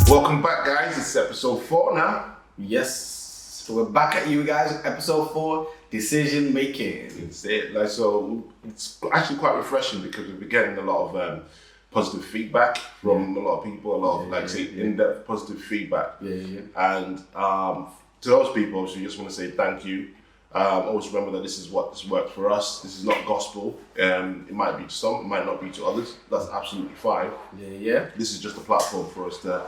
Welcome back, guys. It's episode 4 now. Yes, so we're back at you guys. Episode 4, decision making. It's it. So it's actually quite refreshing because we've been getting a lot of positive feedback from a lot of people. A lot of in-depth positive feedback. And to those people, obviously, just want to say thank you. Always remember that this is what has worked for us. This is not gospel. It might be to some, it might not be to others. That's absolutely fine. This is just a platform for us to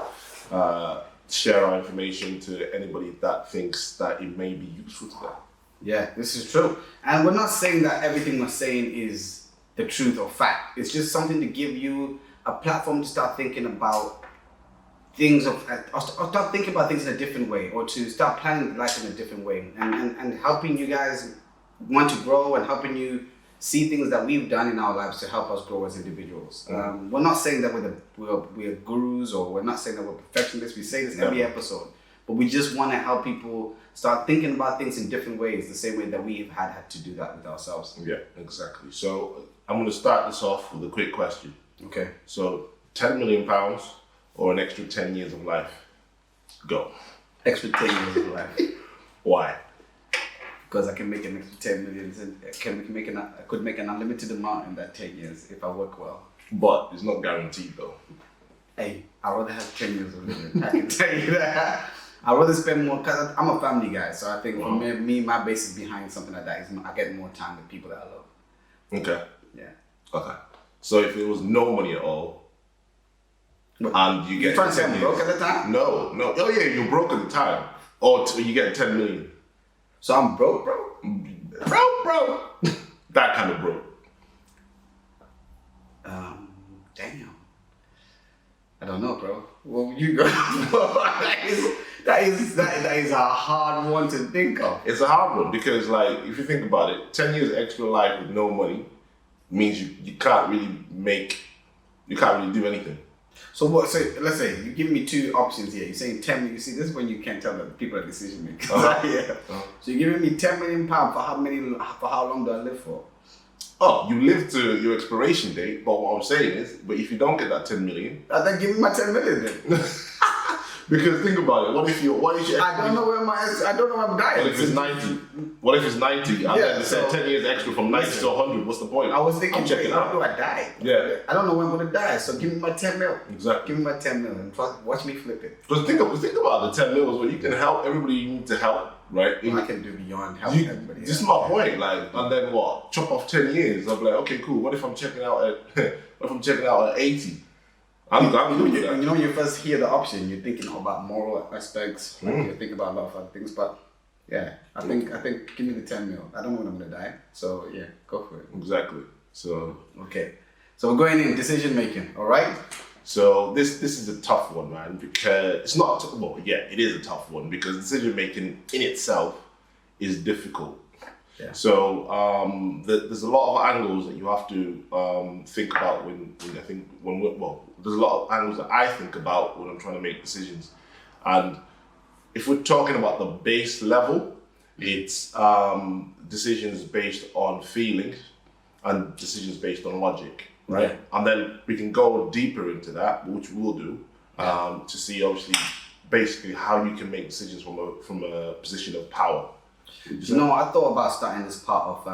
share our information to anybody that thinks that it may be useful to them. Yeah, this is true. And we're not saying that everything we're saying is the truth or fact. It's just something to give you a platform to start thinking about things or start thinking about things in a different way, or to start planning life in a different way, and helping you guys want to grow and helping you see things that we've done in our lives to help us grow as individuals. We're not saying that we're gurus, or we're not saying that we're perfectionists. We say this every episode, but we just want to help people start thinking about things in different ways, the same way that we've had to do that with ourselves. Yeah, exactly. So I'm going to start this off with a quick question. Okay. So £10 million or an extra 10 years of life? Go. Extra 10 years of life. Why? Because I can make an extra 10 million, and I could make an unlimited amount in that 10 years if I work well. But it's not guaranteed though. Hey, I'd rather have 10 years of living. I can tell you that. I'd rather spend more, because I'm a family guy, so I think for me, my basis behind something like that is I get more time with people that I love. Okay. Yeah. Okay. So if it was no money at all, and you get... You're trying to say I'm broke at the time? No. Oh yeah, you're broke at the time. Or you get 10 million. So I'm broke, bro? Bro. That kind of broke. Damn. I don't know, bro. Well, you go. that is a hard one to think of. It's a hard one because, like, if you think about it, 10 years extra life with no money means you can't really do anything. So what? So let's say you give me two options here. You're saying 10 million. You see, this is when you can't tell that people are decision makers. So you're giving me £10 million for how long do I live for? Oh, you live to your expiration date, but what I'm saying is, but if you don't get that 10 million, then give me my 10 million then. Because think about it. What if you? I don't know where I'm dying. What if it's 90? What if it's 90? And then they said 10 years extra from 90 to 100. What's the point? I was thinking, checking out. How do I die? Yeah. I don't know when I'm gonna die. So give me my 10 mil. Exactly. Give me my 10 mil and watch me flip it. Because think about the 10 mils where you can help everybody you need to help, right? I can do beyond helping everybody. This is my point. Like, and then what? Chop off 10 years. I'm like, okay, cool. What if I'm checking out at 80? I'm good with that. You know, when you first hear the option, you're thinking about moral aspects. You're thinking about a lot of other things, but yeah, I think give me the 10 mil. I don't know when I'm gonna die, so yeah, go for it. Exactly. So okay, so we're going in decision making. All right. So this is a tough one, man, because it's not. Well, yeah, it is a tough one because decision making in itself is difficult. Yeah. So there's a lot of angles that you have to think about there's a lot of angles that I think about when I'm trying to make decisions. And if we're talking about the base level, it's decisions based on feelings and decisions based on logic, right? Yeah. And then we can go deeper into that, which we'll do, to see obviously basically how you can make decisions from a position of power. You know, I thought about starting this part of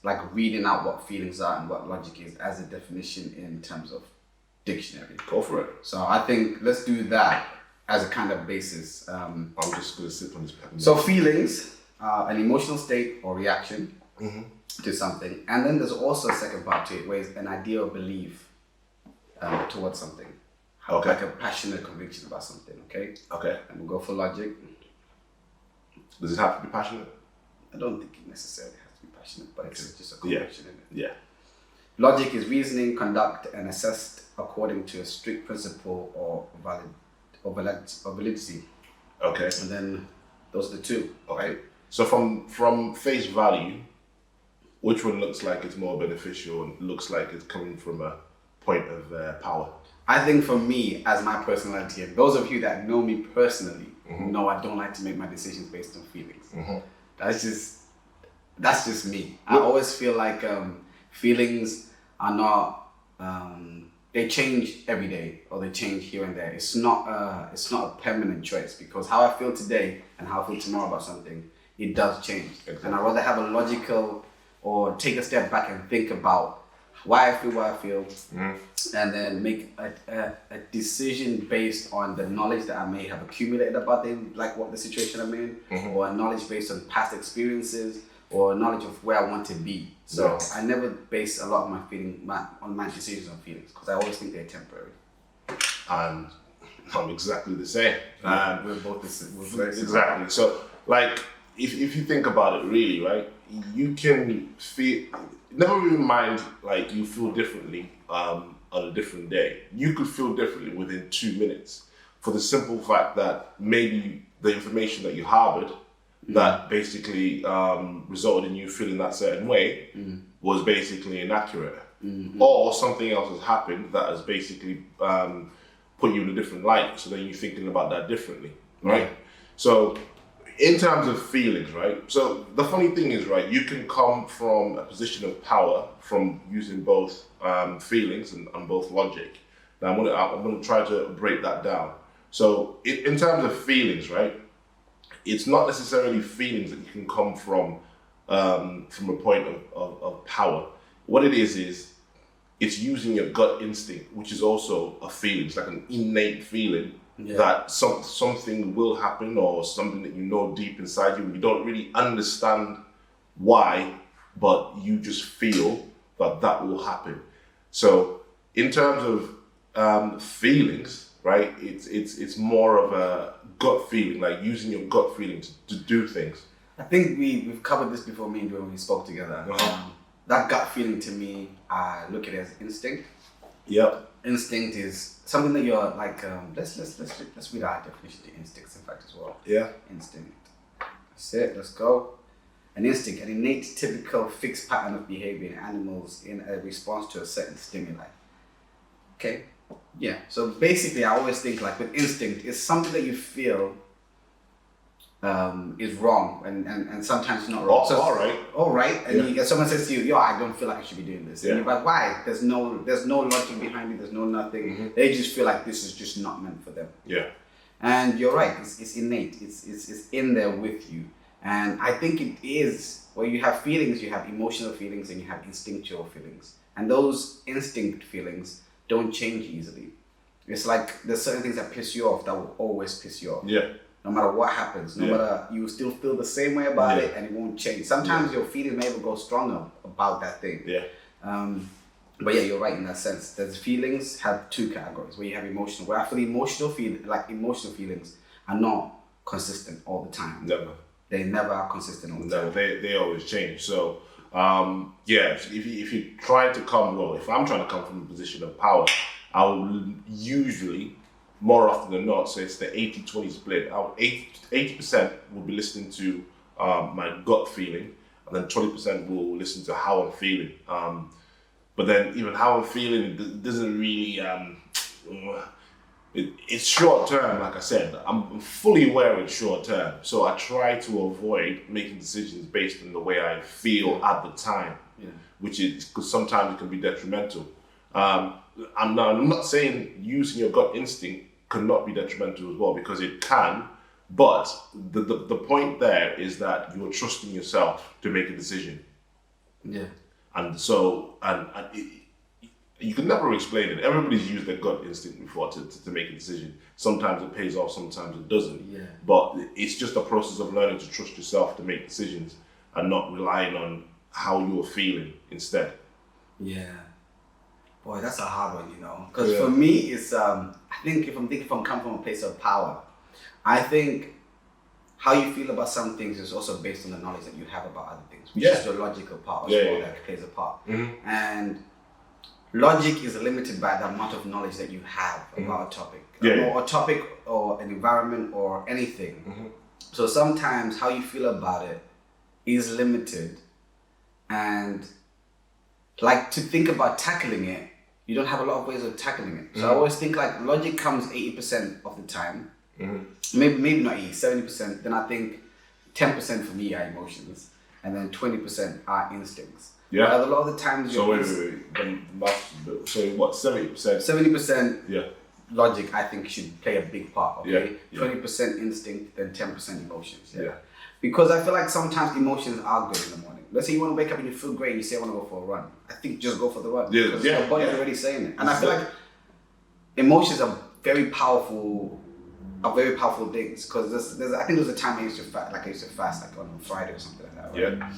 like reading out what feelings are and what logic is as a definition in terms of dictionary. Go for it. So I think let's do that as a kind of basis. I'm just going to sit on this pen. So feelings are an emotional state or reaction to something. And then there's also a second part to it where it's an idea or belief towards something. Okay. Like a passionate conviction about something, okay? Okay. And we'll go for logic. Does it have to be passionate? I don't think it necessarily has to be passionate, but it's just a conviction in it. Yeah. Logic is reasoning, conduct, and assessed according to a strict principle or validity. Okay. And then those are the two. Okay. Right? So from face value, which one looks like it's more beneficial and looks like it's coming from a point of power? I think for me, as my personality, and those of you that know me personally, know I don't like to make my decisions based on feelings. That's just me. I always feel like feelings are not they change every day, or they change here and there. It's not a permanent choice, because how I feel today and how I feel tomorrow about something, it does change. Exactly. And I'd rather have a logical, or take a step back and think about why I feel what I feel, and then make a decision based on the knowledge that I may have accumulated about what the situation I'm in, or a knowledge based on past experiences, or knowledge of where I want to be. So I never base a lot of my decisions on feelings, because I always think they're temporary. And I'm exactly the same. We're both the same. Exactly. So, like, if you think about it, really, right, you can feel. Never really mind, like, you feel differently on a different day. You could feel differently within 2 minutes, for the simple fact that maybe the information that you harbored that basically resulted in you feeling that certain way was basically inaccurate. Or something else has happened that has basically put you in a different light, so then you're thinking about that differently, right? So in terms of feelings, right? So the funny thing is, right, you can come from a position of power from using both feelings and both logic. Now I'm gonna try to break that down. So in terms of feelings, right, it's not necessarily feelings that you can come from a point of power. What it is it's using your gut instinct, which is also a feeling. It's like an innate feeling that something will happen, or something that you know deep inside you, and you don't really understand why, but you just feel that will happen. So in terms of feelings, right, it's more of a gut feeling, like using your gut feeling to do things. I think we've covered this before, me and you, when we spoke together. That gut feeling, to me, I look at it as instinct. Yep. Instinct is something that you're like. Let's read our definition to instincts, in fact, as well. Yeah. Instinct. That's it. Let's go. An instinct, an innate, typical, fixed pattern of behavior in animals in a response to a certain stimuli. Okay. Yeah. So basically, I always think, like, with instinct, it's something that you feel is wrong, and sometimes it's not wrong. Oh, so, all right. And someone says to you, "Yo, I don't feel like I should be doing this." And you're like, "Why?" There's no logic behind it. There's no nothing. They just feel like this is just not meant for them. Yeah. And you're right. It's innate. It's in there with you. And I think it is where you have feelings. You have emotional feelings, and you have instinctual feelings. And those instinct feelings don't change easily. It's like there's certain things that piss you off that will always piss you off. Yeah. No matter what happens, no matter, you still feel the same way about it, and it won't change. Sometimes your feelings may even go stronger about that thing. Yeah. But yeah, you're right in that sense. There's feelings have two categories, where you have emotional. Where I feel emotional feelings are not consistent all the time. Never. They never are consistent all the time. No, they always change. So if you're trying to if I'm trying to come from a position of power, I will usually, more often than not, so it's the 80-20 split. 80% will be listening to my gut feeling, and then 20% will listen to how I'm feeling. But then even how I'm feeling doesn't really, it's short term, like I said. I'm fully aware it's short term, so I try to avoid making decisions based on the way I feel at the time, which is, because sometimes it can be detrimental. I'm not saying using your gut instinct cannot be detrimental as well, because it can, but the point there is that you're trusting yourself to make a decision. Yeah. And so, you can never explain it. Everybody's used their gut instinct before to make a decision. Sometimes it pays off, sometimes it doesn't. Yeah. But it's just a process of learning to trust yourself to make decisions and not relying on how you're feeling instead. Yeah. Boy, that's a hard one, because for me, it's I think if I'm coming from a place of power, I think how you feel about some things is also based on the knowledge that you have about other things, which is the logical part as well that plays a part. And logic is limited by the amount of knowledge that you have about a topic, or a topic, or an environment, or anything. So sometimes how you feel about it is limited, and like, to think about tackling it, you don't have a lot of ways of tackling it. So I always think, like, logic comes 80% of the time. Maybe not 80, 70%. Then I think 10% for me are emotions. and then 20% are instincts. Yeah. But a lot of the times, So wait. So what? 70%. 70% Yeah. logic, I think, should play a big part. Okay, Yeah. 20% instinct, then 10% emotions. Yeah. Because I feel like sometimes emotions are good in the morning. Let's say you want to wake up and you feel great, and you say I want to go for a run. I think just go for the run. Yeah, Because yeah, your body's yeah. already saying it. And I feel like emotions are very powerful things. Because I think there was a time I used to fast, like on Friday or something like that. Right? Yeah.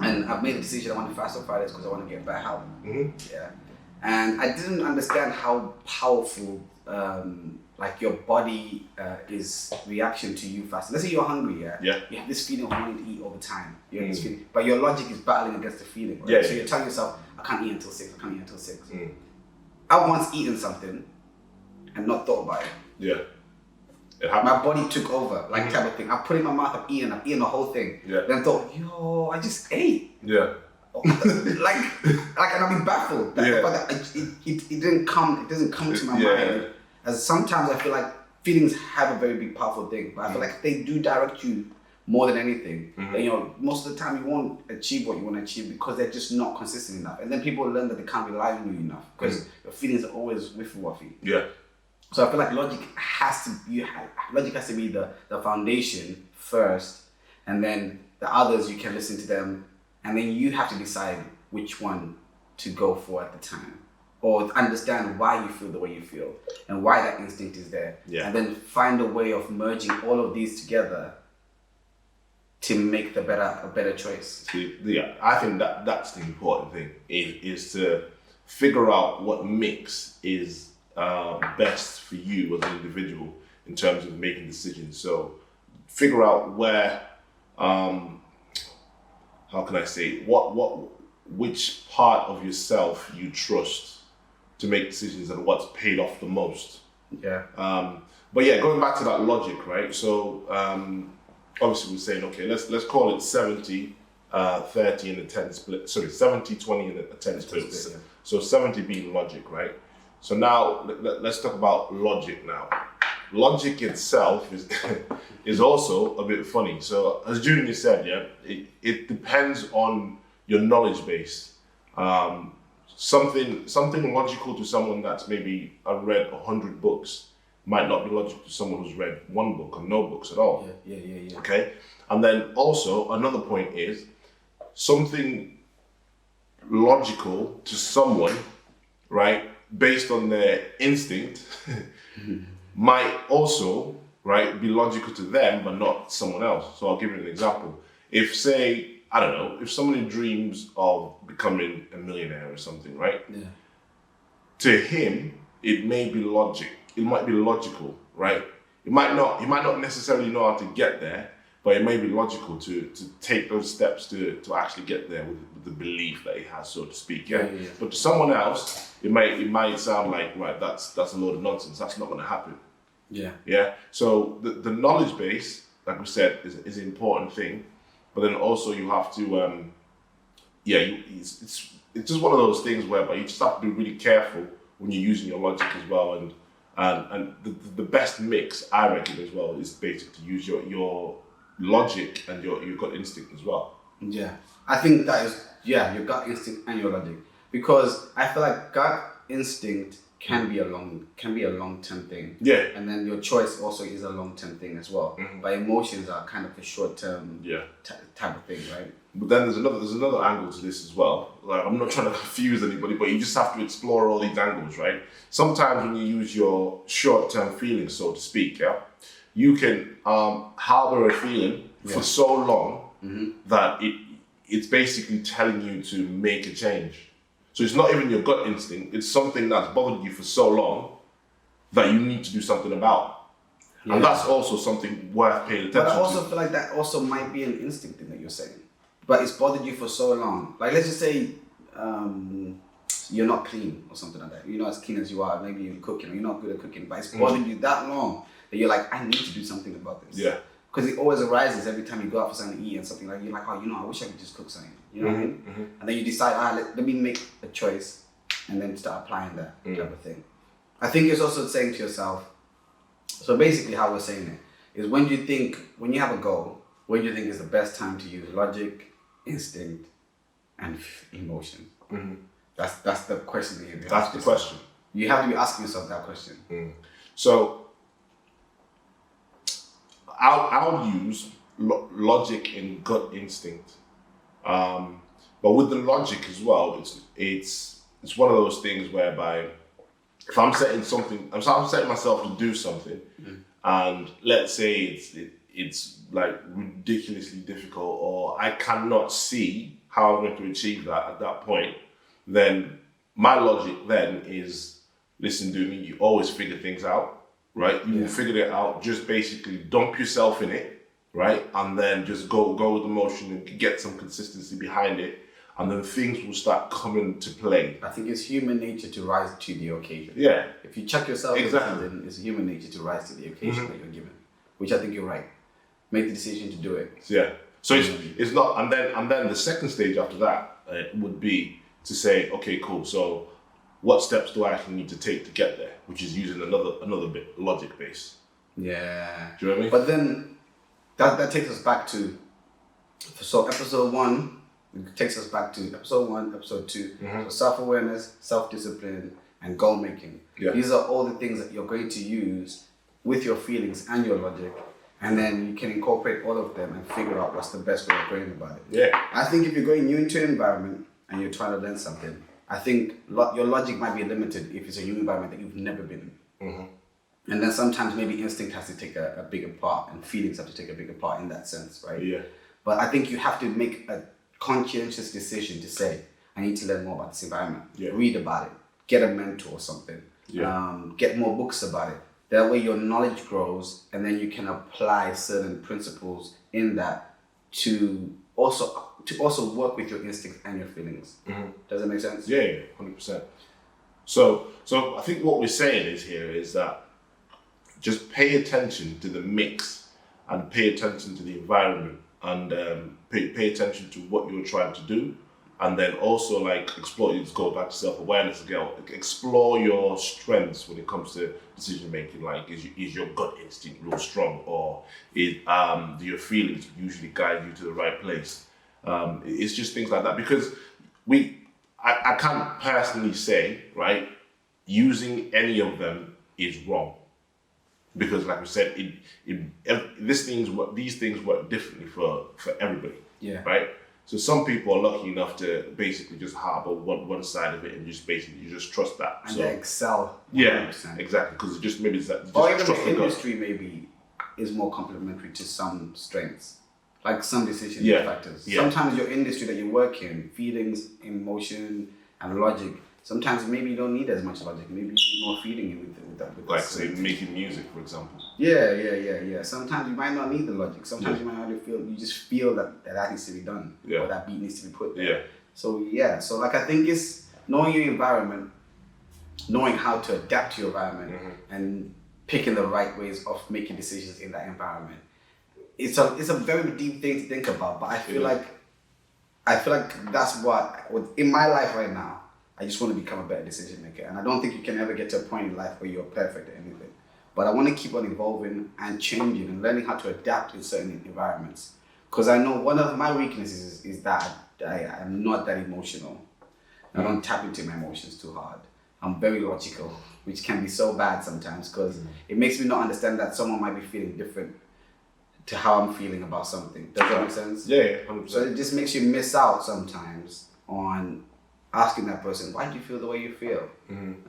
And I've made a decision I want to fast on Fridays because I want to get better health. Mm-hmm. Yeah. And I didn't understand how powerful like your body is reaction to you fasting. Let's say you're hungry, Yeah. You have this feeling of wanting to eat all the time. You have this feeling, but your logic is battling against the feeling. Right? Yeah, So yeah. you're telling yourself, I can't eat until 6. I can't eat until 6. Mm. I once eaten something and not thought about it. Yeah. It happened. My body took over, like type of thing. I put it in my mouth, I've eaten the whole thing. Yeah. Then thought, yo, I just ate. Yeah. like, and I'll be baffled. Yeah. But it didn't come. It doesn't come to my Yeah. mind. As sometimes I feel like feelings have a very big, powerful thing. But I feel like they do direct you more than anything. And, most of the time you won't achieve what you want to achieve because they're just not consistent enough. And then people learn that they can't rely on you enough because your feelings are always whiffy-waffy. Yeah. So I feel like logic has to be the foundation first, and then the others you can listen to them, and then you have to decide which one to go for at the time, or understand why you feel the way you feel and why that instinct is there, and then find a way of merging all of these together to make a better choice. Yeah, I think that's the important thing is to figure out what mix is best for you as an individual in terms of making decisions. So figure out where, how can I say, which part of yourself you trust to make decisions and what's paid off the most. Yeah. But yeah, going back to that logic, right? So obviously we're saying, okay, let's call it 70, 30 and a 10 split. Sorry, 70, 20 and a 10 split. Yeah. So 70 being logic, right? So now let's talk about logic now. Logic itself is also a bit funny. So as Junior said, it depends on your knowledge base. Something logical to someone that's maybe read 100 books might not be logical to someone who's read one book or no books at all. Yeah. Okay? And then also another point is something logical to someone, right, based on their instinct might also, right, be logical to them but not someone else. So I'll give you an example. If, say, I don't know, if somebody dreams of becoming a millionaire or something, right? Yeah. To him, it may be logic. It might be logical, right? He might not necessarily know how to get there, but it may be logical to take those steps to actually get there with the belief that he has, so to speak. Yeah. But to someone else, it might sound like, right, that's a load of nonsense. That's not going to happen. Yeah. Yeah. So the knowledge base, like we said, is an important thing, but then also you have to, it's just one of those things whereby you just have to be really careful when you're using your logic as well, and the best mix, I reckon, as well, is basically to use your logic and your gut instinct as well. Yeah, I think that is your gut instinct and your logic, because I feel like gut instinct can be a long-term thing. Yeah. And then your choice also is a long-term thing as well. But emotions are kind of a short-term type of thing, right? But then there's another angle to this as well. Like, I'm not trying to confuse anybody, but you just have to explore all these angles, right? Sometimes when you use your short-term feelings, so to speak, you can harbor a feeling for so long that it's basically telling you to make a change. So it's not even your gut instinct, it's something that's bothered you for so long that you need to do something about. Yeah. And that's also something worth paying attention to. But I also feel like that also might be an instinct thing that you're saying. But it's bothered you for so long. Like, let's just say you're not clean or something like that. You're not as clean as you are. Maybe you're cooking or you're not good at cooking. But it's bothered you that long that you're like, I need to do something about this. Yeah. Because it always arises every time you go out for something to eat and something like, you're like, oh, I wish I could just cook something. You know what I mean? And then you decide, let me make a choice and then start applying that type of thing. I think it's also saying to yourself, so basically how we're saying it is when you have a goal, when do you think is the best time to use logic, instinct, and emotion? Mm-hmm. That's the question that you have to That's ask the yourself. question. You have to be asking yourself that question. So I'll use logic and gut instinct, but with the logic as well, it's one of those things whereby if I'm setting myself to do something, and let's say it's like ridiculously difficult, or I cannot see how I'm going to achieve that at that point, then my logic then is, listen, Doomy, you always figure things out, right? You will figure it out. Just basically dump yourself in it, right? And then just go with the motion and get some consistency behind it. And then things will start coming to play. I think it's human nature to rise to the occasion. Yeah. If you chuck yourself into Exactly. something, it's human nature to rise to the occasion that you're given. Which I think you're right. Make the decision to do it. Yeah. So it's not, and then the second stage after that would be to say, okay, cool. So what steps do I actually need to take to get there? Which is using another bit logic base. Yeah. Do you know what I mean? But then that takes us back to, so episode 1, it takes us back to episode 1, episode 2. So self-awareness, self-discipline, and goal making. Yeah. These are all the things that you're going to use with your feelings and your logic. And then you can incorporate all of them and figure out what's the best way of going about it. Yeah. I think if you're going new into an environment and you're trying to learn something, I think your logic might be limited if it's a new environment that you've never been in. And then sometimes maybe instinct has to take a bigger part and feelings have to take a bigger part in that sense, right? Yeah. But I think you have to make a conscientious decision to say, I need to learn more about this environment. Yeah. Read about it. Get a mentor or something. Yeah. Get more books about it. That way your knowledge grows and then you can apply certain principles in that to also work with your instincts and your feelings. Does that make sense? Yeah, 100%. So I think what we're saying is that just pay attention to the mix and pay attention to the environment and pay attention to what you're trying to do, and then also like explore. Let's go back to self-awareness again. Explore your strengths when it comes to decision making. Like, is your gut instinct real strong, or do your feelings usually guide you to the right place? It's just things like that, because I can't personally say, right, using any of them is wrong, because like we said, these things work differently for everybody. Yeah. Right. So some people are lucky enough to basically just harbor one side of it and just basically just trust that. And so they excel. 100%. yeah, exactly, because just maybe it's that. Just Or even trust the the gut. industry maybe is more complementary to some strengths, like some decision factors. Yeah. Sometimes your industry that you work in, feelings, emotion, and logic, sometimes maybe you don't need as much logic. Maybe you need more feeling with that. Like say making music, for example. Yeah. Sometimes you might not need the logic. Sometimes you might not you just feel that needs to be done, or that beat needs to be put there. Yeah. So like I think it's knowing your environment, knowing how to adapt to your environment, and picking the right ways of making decisions in that environment. It's a very deep thing to think about, but I feel like that's what in my life right now. I just want to become a better decision maker, and I don't think you can ever get to a point in life where you're perfect at anything. But I want to keep on evolving and changing and learning how to adapt in certain environments. Because I know one of my weaknesses is that I'm not that emotional. I don't tap into my emotions too hard. I'm very logical, which can be so bad sometimes because it makes me not understand that someone might be feeling different to how I'm feeling about something. Does that make sense? Yeah, 100%. So it just makes you miss out sometimes on asking that person, why do you feel the way you feel? And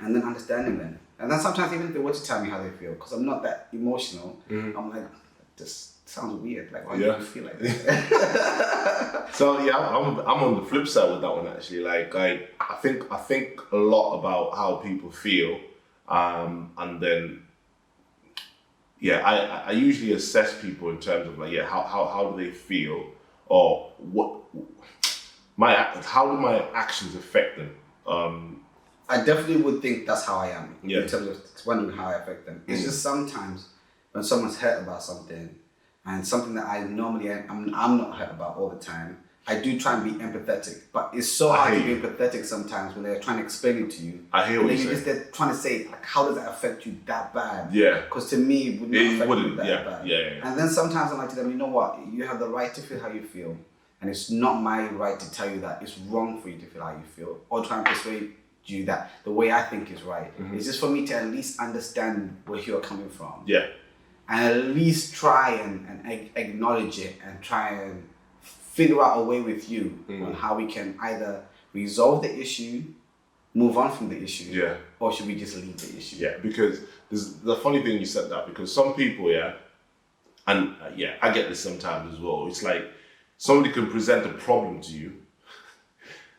then understanding them. And then sometimes even if they were to tell me how they feel, because I'm not that emotional, I'm like, this sounds weird. Like, why do you feel like that? So yeah, I'm on the flip side with that one actually. Like I think a lot about how people feel, and then I usually assess people in terms of like how do they feel, or how do my actions affect them. I definitely would think that's how I am Yeah. in terms of wondering how I affect them. It's just sometimes when someone's hurt about something and something that I normally I'm not hurt about all the time, I do try and be empathetic. But it's so hard to be empathetic sometimes when they're trying to explain it to you. I hear what you're saying. They're trying to say, like, how does that affect you that bad? Yeah. Because to me, it wouldn't affect me that bad. Yeah. And then sometimes I'm like to them, you know what? You have the right to feel how you feel. And it's not my right to tell you that it's wrong for you to feel how you feel or try and persuade you that the way I think is right. It's just for me to at least understand where you're coming from. Yeah. And at least try and acknowledge it and try and figure out a way with you on how we can either resolve the issue, move on from the issue, or should we just leave the issue? Yeah, because there's the funny thing you said that, because some people, and I get this sometimes as well. It's like somebody can present a problem to you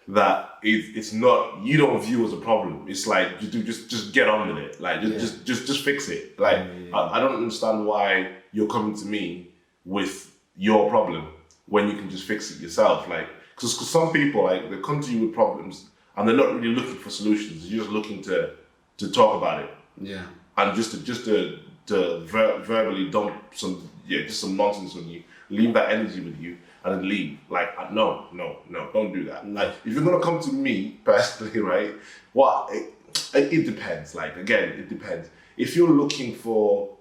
that it's not, you don't view as a problem. It's like just get on with it. Like just fix it. Like I don't understand why you're coming to me with your problem when you can just fix it yourself. Like because some people, like, they come to you with problems and they're not really looking for solutions. They're just looking to talk about it. Yeah. And just to verbally dump some nonsense on you, leave that energy with you, and then leave. Like, no, don't do that. Like, if you're gonna come to me personally, right? It depends. Like, again, it depends. If you're looking for,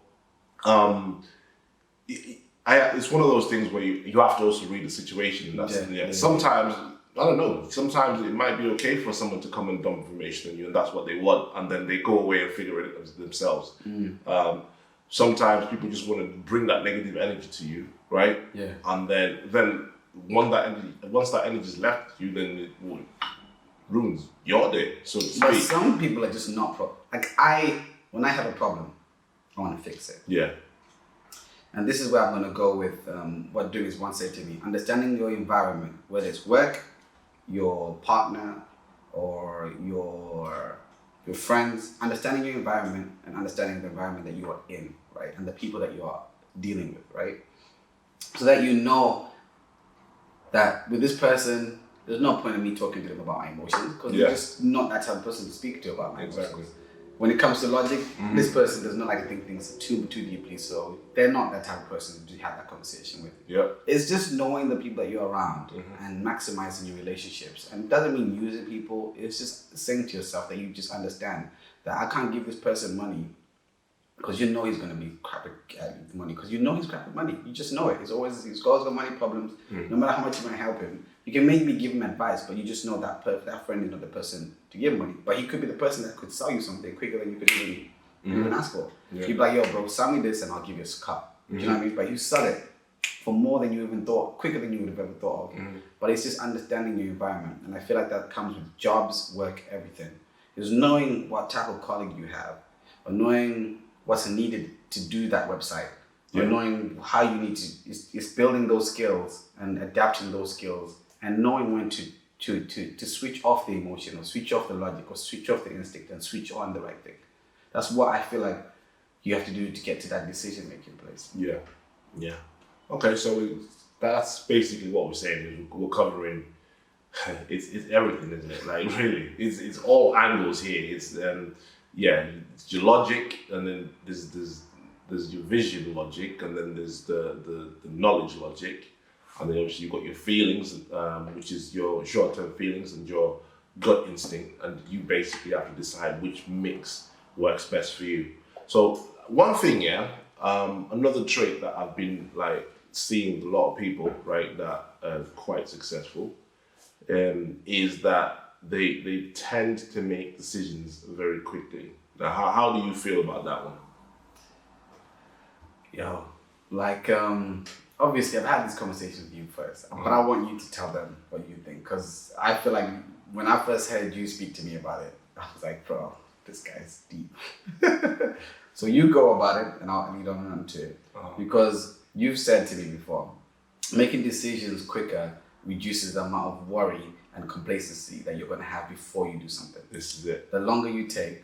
it's one of those things where you have to also read the situation. Sometimes, I don't know, sometimes it might be okay for someone to come and dump information on you, and that's what they want, and then they go away and figure it out themselves. Sometimes people just want to bring that negative energy to you, right? Yeah. And then once that energy is left you, then it ruins your day, so to speak. But some people are just not when I have a problem, I want to fix it. Yeah. And this is where I'm going to go with what Doings once said to me: understanding your environment, whether it's work, your partner, or your friends, understanding your environment and understanding the environment that you are in, right? And the people that you are dealing with, right? So that you know that with this person, there's no point in me talking to them about my emotions, because you're just not that type of person to speak to about my emotions. When it comes to logic, this person does not like to think things too deeply, so they're not that type of person to have that conversation with. Yeah. It's just knowing the people that you're around and maximizing your relationships. And it doesn't mean using people, it's just saying to yourself that you just understand that I can't give this person money because you know he's going to be crap at money, because you know he's crap at money. You just know it. He's always got money problems. No matter how much you want to help him, you can maybe give him advice, but you just know that friend is not the person to give money. But he could be the person that could sell you something quicker than you could even ask for. You'd be like, yo, bro, sell me this and I'll give you a cup. Do you know what I mean? But you sell it for more than you even thought, quicker than you would have ever thought of. But it's just understanding your environment. And I feel like that comes with jobs, work, everything. It's knowing what type of colleague you have, or knowing what's needed to do that website, or knowing how you need to, it's building those skills and adapting those skills, and knowing when to switch off the emotion, or switch off the logic, or switch off the instinct and switch on the right thing. That's what I feel like you have to do to get to that decision-making place. Yeah. Okay, so that's basically what we're saying. We're covering, it's everything, isn't it? Like, really, it's all angles here. It's it's your logic, and then there's your vision logic, and then there's the knowledge logic, and then obviously you've got your feelings, which is your short-term feelings and your gut instinct, and you basically have to decide which mix works best for you. So one thing, another trait that I've been like seeing with a lot of people, right, that are quite successful, is that they tend to make decisions very quickly. Now, how do you feel about that one? Yo, like, obviously I've had this conversation with you first, but I want you to tell them what you think, because I feel like when I first heard you speak to me about it, I was like, bro, this guy's deep. So you go about it, and I'll lead on to it, because you've said to me before, making decisions quicker reduces the amount of worry and complacency that you're going to have before you do something. This is it. The longer you take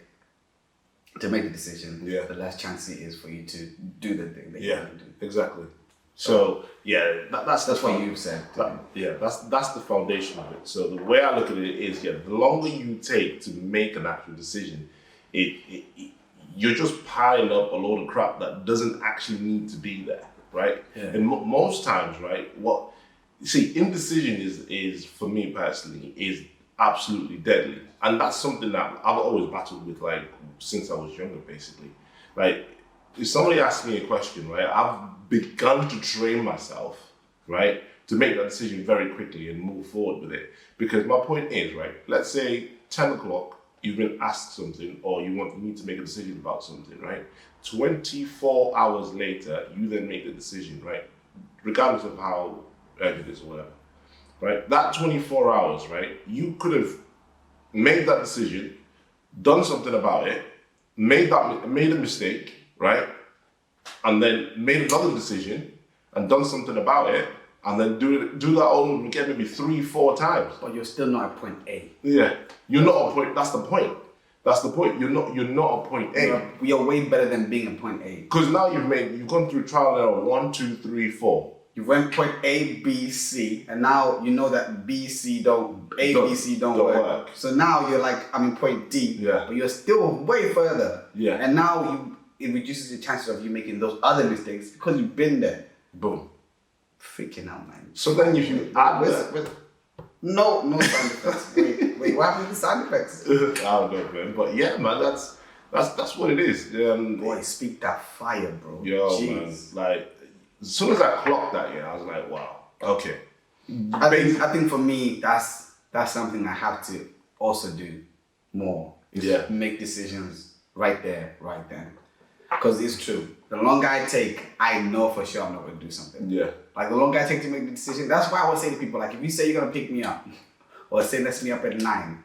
to make the decision, the less chance it is for you to do the thing that you want to do. Exactly. So that's what you've said. That's the foundation of it. So the way I look at it is, the longer you take to make an actual decision, you're just piling up a load of crap that doesn't actually need to be there, right? Yeah. And most times, right, indecision is for me personally is absolutely deadly, and that's something that I've always battled with, like, since I was younger, basically. Like, if somebody asks me a question, right, I've begun to train myself, right, to make that decision very quickly and move forward with it. Because my point is, right, let's say 10 o'clock, you've been asked something or you need to make a decision about something, right? 24 hours later, you then make the decision, right? Regardless of how urgent it is or whatever, right? That 24 hours, right? You could have made that decision, done something about it, made a mistake, right? And then made another decision and done something about it, and then do that all again maybe 3-4 times. But you're still not at point A. Yeah, you're not at point. That's the point. That's the point. You're not at point A. You're way better than being at point A. Because now you've gone through trial and error 1, 2, 3, 4. You went point A, B, C, and now you know that B, C don't work. So now you're like, I'm in point D, but you're still way further. Yeah. And now it reduces the chances of you making those other mistakes because you've been there. Boom. Freaking out, man. So then if you add No sound effects. Wait, what happened to the sound effects? I don't know, man. But yeah, man, that's what it is. Boy, speak that fire, bro. Yo, Jeez. man. Like, as soon as I clocked that, I was like, wow, okay. I think for me, that's something I have to also do more. Yeah. Make decisions right there, right then. Because it's true. The longer I take, I know for sure I'm not going to do something. Yeah. Like the longer I take to make the decision, that's why I would say to people, like, if you say you're going to pick me up, or say let's meet up at 9,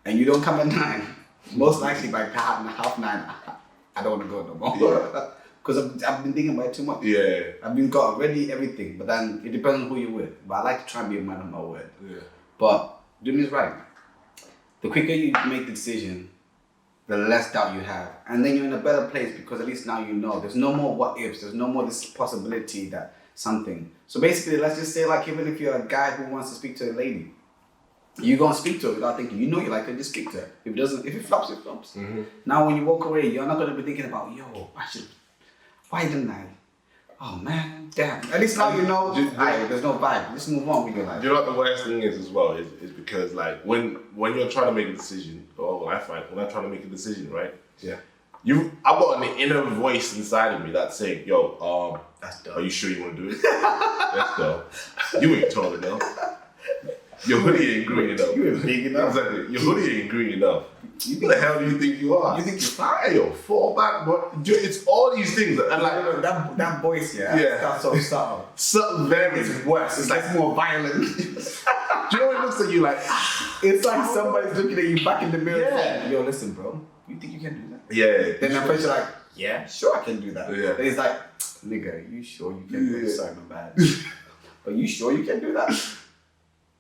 and you don't come at 9, most likely by half 9, I don't want to go no more. Because I've been thinking about it too much. Yeah. I've got ready everything, but then it depends on who you're with. But I like to try and be a man of my word. Yeah. But doing this right. The quicker you make the decision, the less doubt you have. And then you're in a better place because at least now you know. There's no more what ifs. There's no more this possibility that something. So basically, let's just say, like, even if you're a guy who wants to speak to a lady, you're going to speak to her without thinking. You know you like her, just speak to her. If it flops, it flops. Mm-hmm. Now when you walk away, you're not going to be thinking about, why didn't I? Oh man, damn. At least now you know, there's no vibe. Just move on with your life. Do you know what the worst thing is as well? Is because, like, when you're trying to make a decision, or when I'm trying to make a decision, right? Yeah. I've got an inner voice inside of me that's saying, yo, that's dumb. Are you sure you want to do it? Let's go. You ain't tall enough. Your hoodie ain't green enough. You ain't big enough. Exactly. Your hoodie ain't green enough. Who the hell do you think you are? You think you're fine? Hey, yo, fall back, but it's all these things. And like that voice, that's so subtle. Something very. It's worse. It's like more violent. Do you know what it looks like? You like? It's like somebody's looking at you back in the mirror. Yeah. Yo, listen, bro. You think you can do that? Yeah. Then at first you're like, yeah, sure I can do that. Yeah. Then it's like, nigga, you sure you can do that? Sorry, my bad. But you sure you can do that?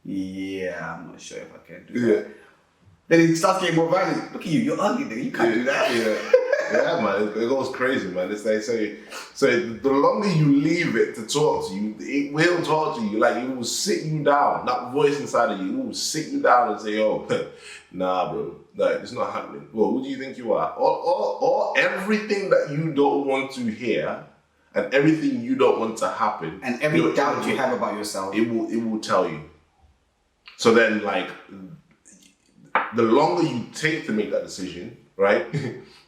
Yeah, I'm not sure if I can do that. Then it starts getting more violent. Look at you, you're ugly, nigga. You can't do that. Yeah, man. It goes crazy, man. It's like, so the longer you leave it to talk to you, it will talk to you. Like, it will sit you down. That voice inside of you, it will sit you down and say, oh, nah, bro. Like, it's not happening. Well, who do you think you are? Or everything that you don't want to hear and everything you don't want to happen. And every doubt you have about yourself. It will tell you. So then, like, the longer you take to make that decision, right,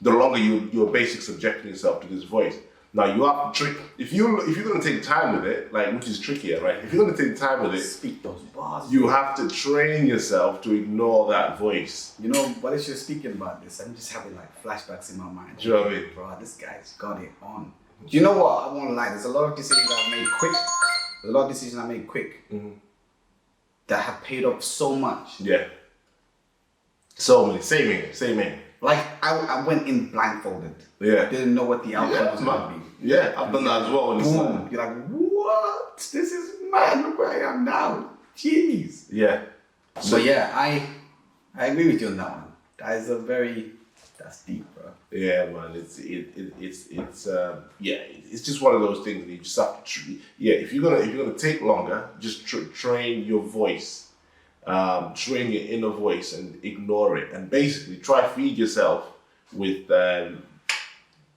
the longer you're basically subjecting yourself to this voice. Now you have to if you're going to take time with it, like, which is trickier, right? If you're going to take time with it, speak those bars. You have to train yourself to ignore that voice. You know, while you're speaking about this, I'm just having like flashbacks in my mind. Do you know what I mean? Bro, this guy's got it on. Do you know what? I won't lie. There's a lot of decisions I made quick. There's a lot of decisions I made quick that have paid off so much. Yeah. So many. Same here. Like, I went in blindfolded. Yeah. Didn't know what the outcome was going to be. Yeah, I've done that as well. Boom. You're like, what? This is mad. Look where I am now. Jeez. Yeah. So yeah, I agree with you on that one. That's deep, bro. Yeah, man. It's just one of those things that you just have to. If you're gonna take longer, just train your voice. Train your inner voice and ignore it, and basically try feed yourself with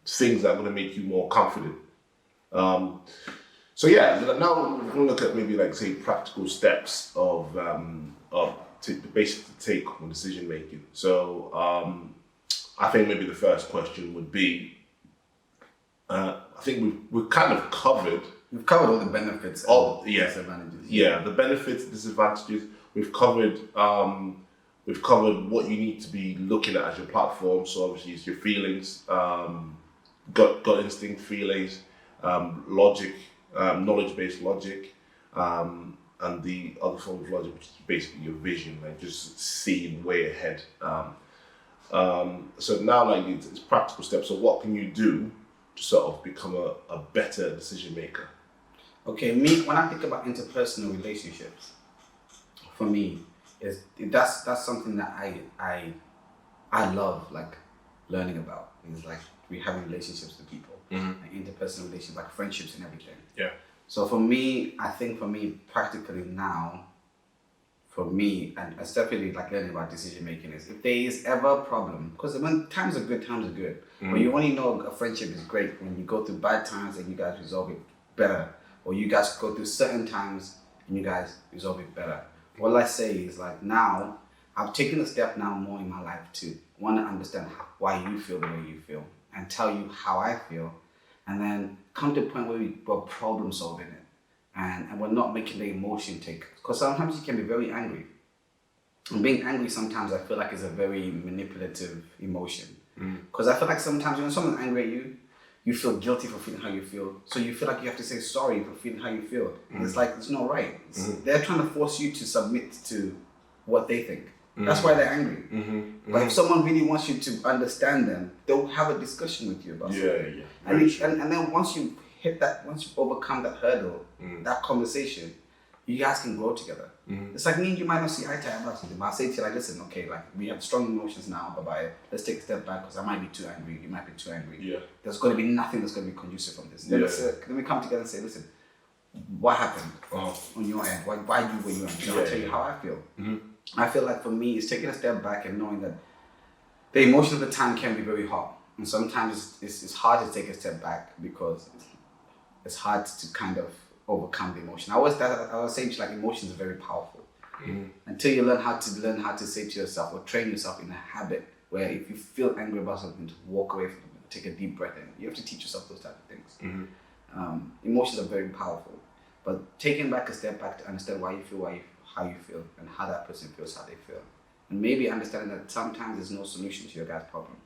things that are going to make you more confident. So yeah, now we're going to look at maybe, like, say, practical steps of basically take on decision making. So I think maybe the first question would be, I think we've kind of covered We've covered all the benefits and disadvantages. Yeah, the benefits, disadvantages. We've covered what you need to be looking at as your platform. So obviously it's your feelings, gut instinct feelings, logic, knowledge-based logic, and the other form of logic, which is basically your vision, like just seeing way ahead. So now, like, it's practical steps. So what can you do to sort of become a better decision maker? Okay, when I think about interpersonal relationships, for me, that's something that I love, like, learning about. It's like we having relationships with people, like interpersonal relationships, like friendships and everything. Yeah. So for me, I think practically now, for me, and especially like learning about decision making, is if there is ever a problem, because when times are good, but you only know a friendship is great when you go through bad times and you guys resolve it better, or you guys go through certain times and you guys resolve it better. What I say is, like, now I've taken a step now more in my life to want to understand why you feel the way you feel and tell you how I feel, and then come to a point where we're problem solving it, and we're not making the emotion take, because sometimes you can be very angry, and being angry sometimes I feel like is a very manipulative emotion, because I feel like sometimes when someone's angry at you, you feel guilty for feeling how you feel, so you feel like you have to say sorry for feeling how you feel. And it's like, it's not right. They're trying to force you to submit to what they think. That's why they're angry. But if someone really wants you to understand them, they'll have a discussion with you about something. And then once you overcome that hurdle, that conversation, you guys can grow together. It's like me and you might not see eye to eye about something, but I'll say to you, like, listen, okay, like, we have strong emotions now, bye-bye. Let's take a step back, because I might be too angry, you might be too angry. Yeah. There's going to be nothing that's going to be conducive from this. Then we come together and say, listen, what happened on your end? Why you were you angry? I'll tell you how I feel. I feel like for me, it's taking a step back and knowing that the emotion of the time can be very hot. And sometimes it's hard to take a step back because it's hard to kind of overcome the emotion. I was saying, like, emotions are very powerful. Until you learn how to say to yourself or train yourself in a habit where if you feel angry about something, to walk away from it, take a deep breath in. You have to teach yourself those type of things. Emotions are very powerful, but taking back a step back to understand why you feel how you feel and how that person feels how they feel, and maybe understanding that sometimes there's no solution to your guy's problem,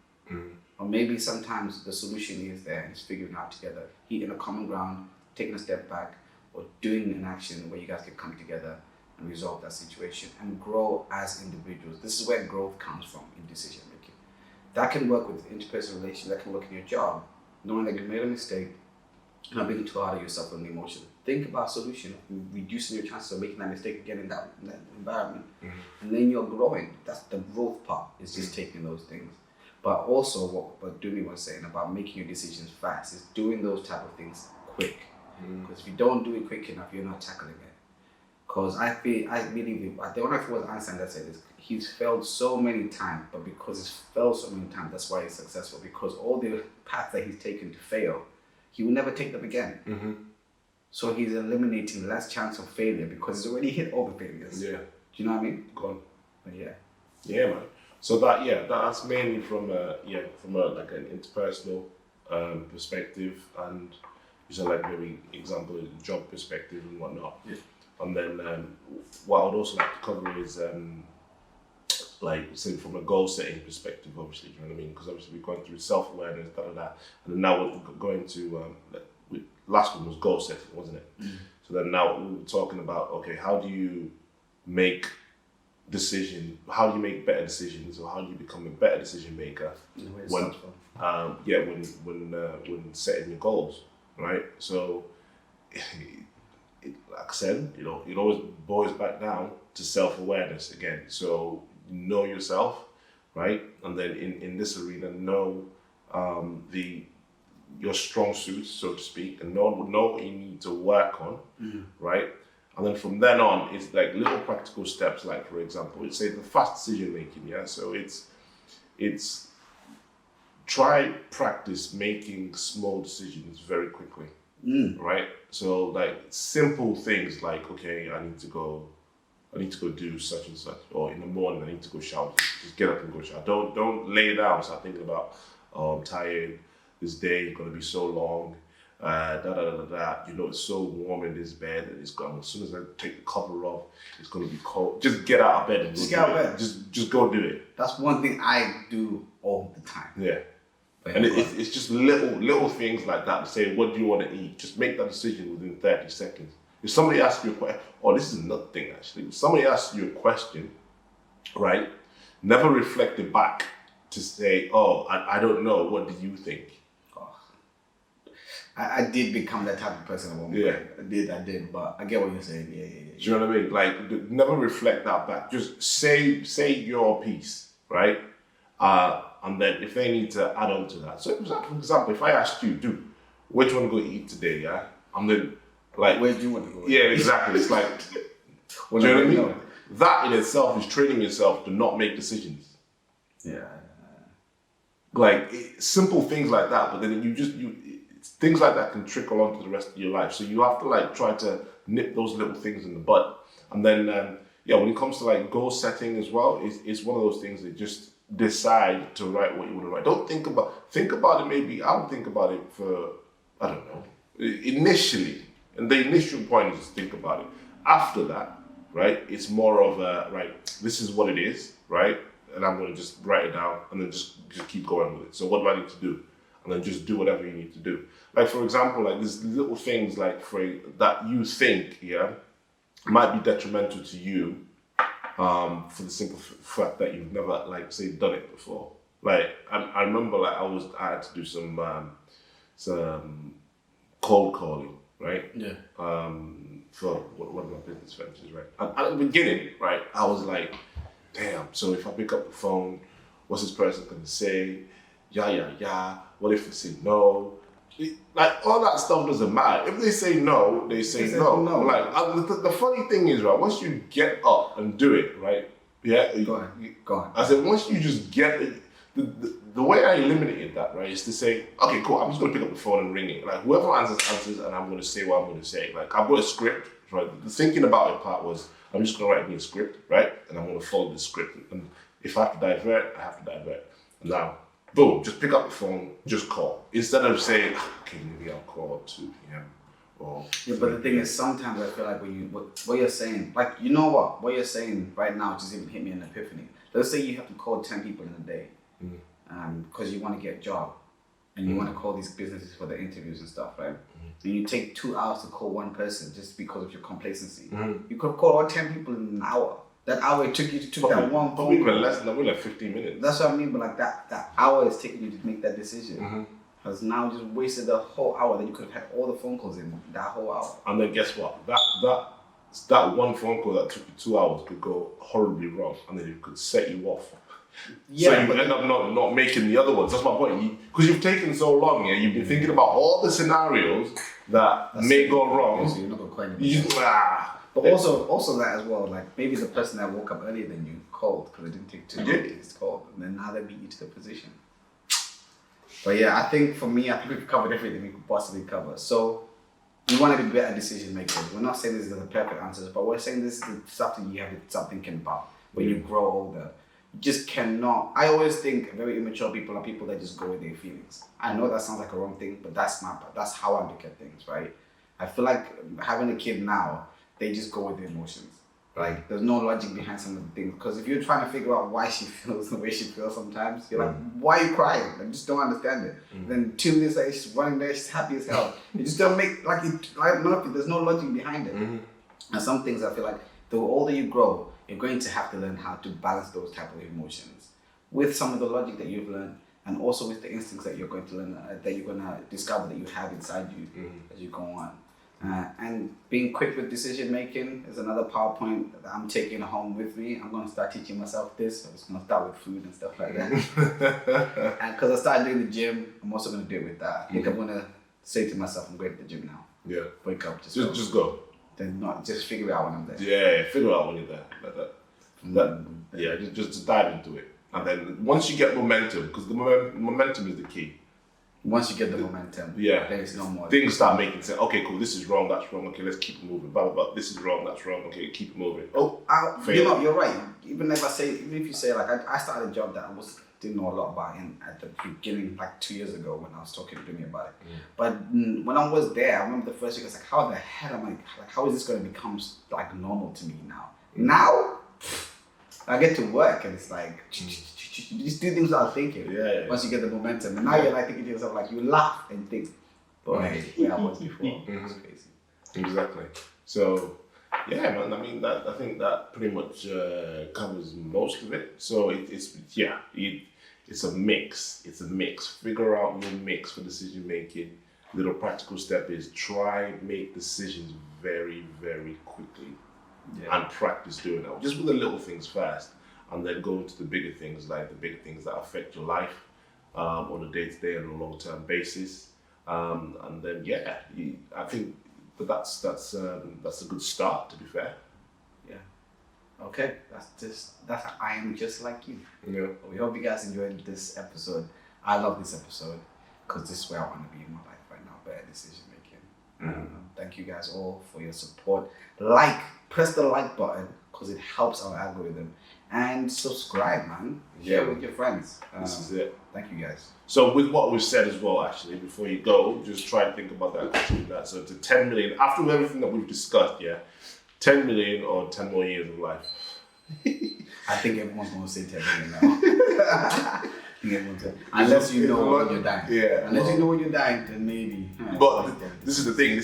or maybe sometimes the solution is there and it's figuring out together, hitting a common ground, taking a step back, or doing an action where you guys can come together and resolve that situation and grow as individuals. This is where growth comes from in decision making. That can work with interpersonal relations, that can work in your job, knowing that you made a mistake, not being too hard on yourself on the emotion. Think about a solution, reducing your chances of making that mistake again in that environment. And then you're growing. That's the growth part, is just taking those things. But also what Dumi was saying about making your decisions fast is doing those type of things quick. Because if you don't do it quick enough, you're not tackling it. Because I believe, I don't know if it was Einstein that said this, he's failed so many times, but because he's failed so many times, that's why he's successful. Because all the paths that he's taken to fail, he will never take them again. So he's eliminating less chance of failure because he's already hit all the failures. Yeah. Do you know what I mean? Go on. But yeah. Yeah, man. So that's mainly from like an interpersonal perspective, and you said, like, maybe example job perspective and whatnot. Yeah. And then what I would also like to cover is like, say, from a goal setting perspective, obviously, you know what I mean? Because obviously we're going through self-awareness, and then now we're going to last one was goal setting, wasn't it? So then now we were talking about, okay, how do you make better decisions, or how do you become a better decision maker when setting your goals, right? So like I said, it always boils back down to self-awareness again. So know yourself, right? And then in this arena, know your strong suits, so to speak, and know what you need to work on, right? And then from then on, it's like little practical steps. Like, for example, it's say the fast decision making. Yeah, so it's try practice making small decisions very quickly, right? So like simple things like, okay, I need to go do such and such, or in the morning I need to go shower. Just get up and go shower. Don't lay down. Start thinking about, oh, I'm tired. This day is gonna be so long. You know, it's so warm in this bed, and it's gone. As soon as I take the cover off, it's gonna be cold. Just get out of bed and just get out of bed. Just go do it. That's one thing I do all the time. Yeah. And it's just little things like that. Say, what do you want to eat? Just make that decision within 30 seconds. If somebody asks you a question, this is another thing actually. If somebody asks you a question, right? Never reflect it back to say, I don't know. What do you think? I did become that type of person at one point. Yeah. I did, but I get what you're saying. Yeah. Do you know what I mean? Like, never reflect that back. Just say your piece, right? And then if they need to add on to that. So, for example, if I asked you, dude, where do you want to go eat today, yeah? And then, like... Where do you want to go? Yeah, exactly. It's like... do you know what I mean? That in itself is training yourself to not make decisions. Yeah. Like, simple things like that, but then things like that can trickle onto the rest of your life. So you have to, like, try to nip those little things in the bud. And then, when it comes to, like, goal setting as well, it's one of those things that just... decide to write what you want to write. Don't think about it. Maybe I would think about it for, I don't know, initially. And the initial point is to think about it. After that, right, it's more of a, right, this is what it is, right? And I'm going to just write it down and then just keep going with it. So what do I need to do? And then just do whatever you need to do. Like, for example, like there's little things like that you think, might be detrimental to you, for the simple fact that you've never, like, say, done it before. Like, I remember, like, I had to do some cold calling, right? Yeah. For one of my business ventures, right? And at the beginning, right, I was like, damn, so if I pick up the phone, what's this person gonna say? Yeah. What if they say no? Like, all that stuff doesn't matter. If they say no, they say no. Like, the funny thing is, right, once you get up and do it, right? Yeah. Go on. I said, once you just get it, the way I eliminated that, right, is to say, okay, cool, I'm just going to pick up the phone and ring it. Like, whoever answers, and I'm going to say what I'm going to say. Like, I've got a script, right? The thinking about it part was, I'm just going to write me a script, right? And I'm going to follow the script. And if I have to divert, I have to divert. Now, boom, just pick up the phone, just call. Instead of saying, okay, maybe I'll call at 2 p.m. or... Yeah, but the thing is, sometimes I feel like what you're saying, like, you know what you're saying right now just even hit me an epiphany. Let's say you have to call 10 people in a day because you want to get a job and you want to call these businesses for the interviews and stuff, right? And you take 2 hours to call one person just because of your complacency. You could call all 10 people in an hour. That hour it took you to took that one phone. Probably even less than that, like 15 minutes. That's what I mean, but like that hour is taking you to make that decision. Has now just wasted the whole hour that you could have had all the phone calls in that whole hour. And then guess what? That one phone call that took you 2 hours could go horribly wrong, and then it could set you off. Yeah, so you end up not making the other ones. That's my point. Because you've taken so long, you've been thinking about all the scenarios that may go wrong. So you're not going to quite But also that as well, like maybe the person that woke up earlier than you called because it didn't take too long to call, and then now they beat you to the position. But yeah, I think for me, I think we've covered everything we could possibly cover. So we want to be better decision makers. We're not saying this is the perfect answers, but we're saying this is the stuff that you have to start thinking about when you grow older. You just cannot. I always think very immature people are people that just go with their feelings. I know that sounds like a wrong thing, but that's how I look at things, right? I feel like having a kid now, they just go with their emotions. Like, there's no logic behind some of the things. Because if you're trying to figure out why she feels the way she feels sometimes, you're like, why are you crying? I just don't understand it. Then 2 minutes later, she's running there, she's happy as hell. You just don't make, nothing. There's no logic behind it. And some things I feel like, the older you grow, you're going to have to learn how to balance those type of emotions with some of the logic that you've learned, and also with the instincts that you're going to learn, that you're going to discover that you have inside you as you go on. And being quick with decision making is another PowerPoint that I'm taking home with me. I'm going to start teaching myself this. I'm just going to start with food and stuff like that. And because I started doing the gym, I'm also going to do it with that. I think I'm going to say to myself, I'm going to the gym now. Yeah. Wake up, just go. Then not just figure it out when I'm there. Yeah, figure it out when you're there. Like that. Just dive into it. And then once you get momentum, because the momentum is the key. Once you get the momentum, yeah, there is no more. Things start making sense. Okay, cool. This is wrong. That's wrong. Okay, let's keep it moving. Blah blah blah. This is wrong. That's wrong. Okay, keep it moving. Oh, you're right. Even if you say like I started a job that didn't know a lot about at the beginning, like 2 years ago when I was talking to Dumi about it. But when I was there, I remember the first week I was like, how the hell am I? Like, how is this going to become like normal to me now? Now, I get to work and it's like. You just do things without thinking. Yeah. Once you get the momentum, and now you're like thinking to yourself, like you laugh and think, boy, where I was before. That's crazy. Exactly. So, yeah, man. I mean, I think that pretty much covers most of it. So it's a mix. It's a mix. Figure out your mix for decision making. Little practical step is try make decisions very, very quickly, and practice doing that. Just with the little things first. And then go into the bigger things, like the bigger things that affect your life on a day-to-day and a long-term basis. And then, I think that's a good start, to be fair. Yeah. Okay, I am just like you. Yeah. We hope you guys enjoyed this episode. I love this episode because this is where I want to be in my life right now, better decision making. Thank you guys all for your support. Press the like button because it helps our algorithm. And subscribe, man. Share with your friends. This is it. Thank you, guys. So with what we've said as well, actually, before you go, just try and think about that. So to 10 million, after everything that we've discussed, 10 million or 10 more years of life. I think everyone's going to say 10 million now. Unless you know when you're dying. Yeah. Unless you know when you're dying, then maybe. But this is the thing.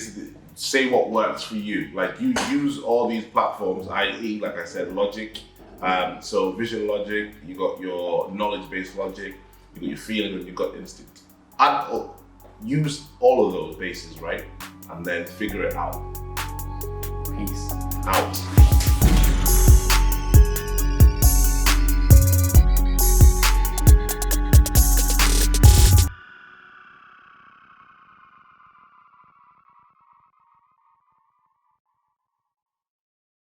Say what works for you. Like, you use all these platforms, i.e., like I said, logic. So vision logic, you got your knowledge-based logic, you got your feeling, and you got instinct. Use all of those bases, right? And then figure it out. Peace out.